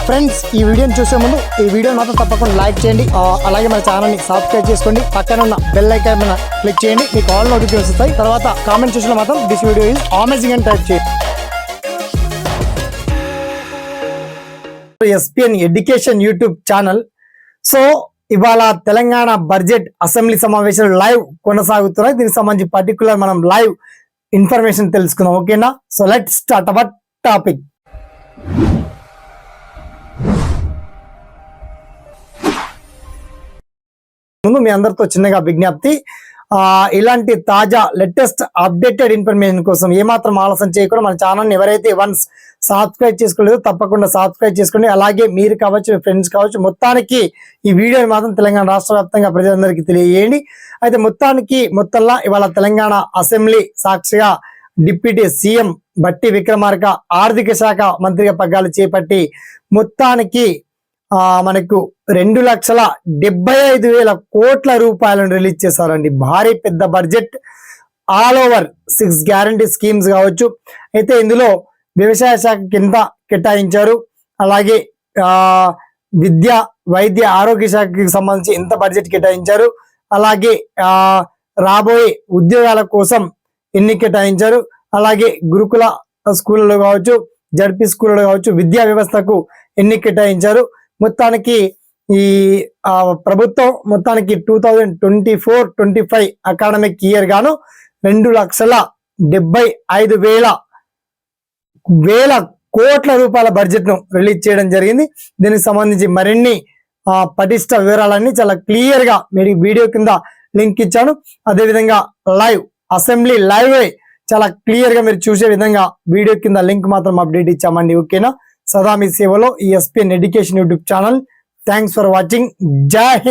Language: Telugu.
ఫ్రెండ్స్ ఈ వీడియోని చూసే ముందు ఈ వీడియో మాత్రం తప్పకుండా లైక్ చేయండి, అలాగే మన ఛానల్ని సబ్స్క్రైబ్ చేసుకోండి, పక్కన ఉన్న బెల్ ఐకాన్ మీద క్లిక్ చేయండి, మీకు ఆల్ నోటిఫికేషన్స్ వస్తాయి. తర్వాత కామెంట్ సెక్షన్లో మాత్రం దిస్ వీడియో ఈజ్ అమేజింగ్ అని టైప్ చేయండి. SPN education YouTube channel. So ఇవాళ తెలంగాణ బడ్జెట్ అసెంబ్లీ సమావేశాలు లైవ్ కొనసాగుతున్నాయి. దీనికి సంబంధించి పర్టికులర్ మనం లైవ్ ఇన్ఫర్మేషన్ తెలుసుకుందాం, ఓకేనా? So let start our topic. ముందు మీ అందరితో చిన్నగా విజ్ఞప్తి, ఇలాంటి తాజా లేటెస్ట్ అప్డేటెడ్ ఇన్ఫర్మేషన్ కోసం ఏమాత్రం ఆలస్యం చేయకుండా మన ఛానల్ని ఎవరైతే వన్స్ సబ్స్క్రైబ్ చేసుకోలేదో తప్పకుండా సబ్స్క్రైబ్ చేసుకోండి. అలాగే మీరు కావచ్చు, మీ ఫ్రెండ్స్ కావచ్చు, మొత్తానికి ఈ వీడియోని మాత్రం తెలంగాణ రాష్ట్ర వ్యాప్తంగా ప్రజలందరికీ తెలియజేయండి. అయితే మొత్తంలా ఇవాళ తెలంగాణ అసెంబ్లీ సాక్షిగా డిప్యూటీ సీఎం బట్టి విక్రమార్క ఆర్థిక శాఖ మంత్రిగా పగ్గాలు చేపట్టి మొత్తానికి మనకు 2,75,000 కోట్ల రూపాయలను రిలీజ్ చేశారండి. భారీ పెద్ద budget, all over 6 guarantee schemes కావచ్చు. అయితే ఇందులో వ్యవసాయ శాఖ కింద కేటాయించారు, అలాగే విద్య, వైద్య, ఆరోగ్య శాఖకి సంబంధించి ఎంత బడ్జెట్ కేటాయించారు, అలాగే రాబోయే ఉద్యోగాల కోసం ఎన్ని కేటాయించారు, అలాగే గురుకుల స్కూళ్ళలో కావచ్చు, జడ్పీ స్కూళ్ళలో కావచ్చు, విద్యా వ్యవస్థకు ఎన్ని కేటాయించారు. మొత్తానికి ఈ ప్రభుత్వం మొత్తానికి 2024-25 అకాడమిక్ ఇయర్ గాను 2,75,000 కోట్ల రూపాయల బడ్జెట్ ను రిలీజ్ చేయడం జరిగింది. దీనికి సంబంధించి మరిన్ని పటిష్ట వివరాలన్నీ చాలా క్లియర్ గా మీరు వీడియో కింద లింక్ ఇచ్చాను. అదేవిధంగా అసెంబ్లీ లైవ్ చాలా క్లియర్ గా మీరు చూసే విధంగా వీడియో కింద లింక్ మాత్రం అప్డేట్ ఇచ్చామండి, ఓకేనా? సదా మీ సేవలో ఈ SPN education YouTube channel. Thanks for watching. జై హింద్.